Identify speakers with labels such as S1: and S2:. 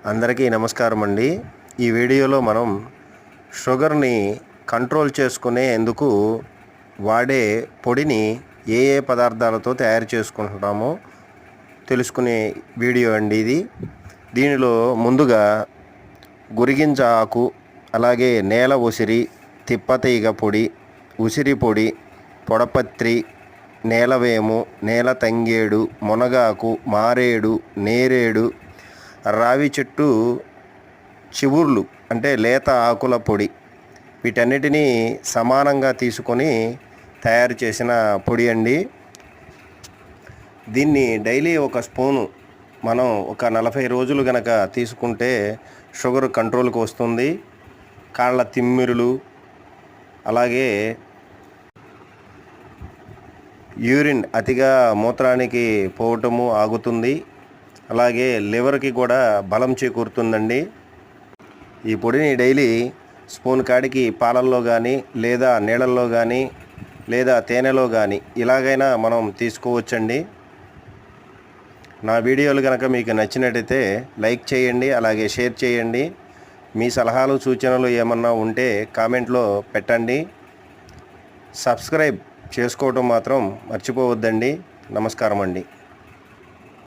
S1: అందరికీ నమస్కారం అండి. ఈ వీడియోలో మనం షుగర్ని కంట్రోల్ చేసుకునేందుకు వాడే పొడిని ఏ ఏ పదార్థాలతో తయారు చేసుకుంటున్నామో తెలుసుకునే వీడియో అండి ఇది. దీనిలో ముందుగా గురిగింజ ఆకు, అలాగే నేల ఉసిరి, తిప్పతీగ పొడి, ఉసిరి పొడి, పొడపత్రి, నేలవేము, నేల తంగేడు, మునగాకు, మారేడు, నేరేడు, రావి చెట్టు చివుర్లు అంటే లేత ఆకుల పొడి, వీటన్నిటినీ సమానంగా తీసుకొని తయారు చేసిన పొడి అండి. దీన్ని డైలీ ఒక స్పూను మనం ఒక 40 రోజులు గనక తీసుకుంటే షుగర్ కంట్రోల్కి వస్తుంది. కాళ్ళ తిమ్మిరులు, అలాగే యూరిన్ అతిగా మూత్రానికి పోవటము ఆగుతుంది. అలాగే లివర్కి కూడా బలం చేకూరుతుందండి. ఈ పొడిని డైలీ స్పూన్ కాడికి పాలల్లో కానీ, లేదా నీళ్ళల్లో కానీ, లేదా తేనెలో కానీ ఇలాగైనా మనం తీసుకోవచ్చండి. నా వీడియోలు కనుక మీకు నచ్చినట్టయితే లైక్ చేయండి, అలాగే షేర్ చేయండి. మీ సలహాలు సూచనలు ఏమన్నా ఉంటే కామెంట్లో పెట్టండి. సబ్స్క్రైబ్ చేసుకోవడం మాత్రం మర్చిపోవద్దండి. నమస్కారం అండి.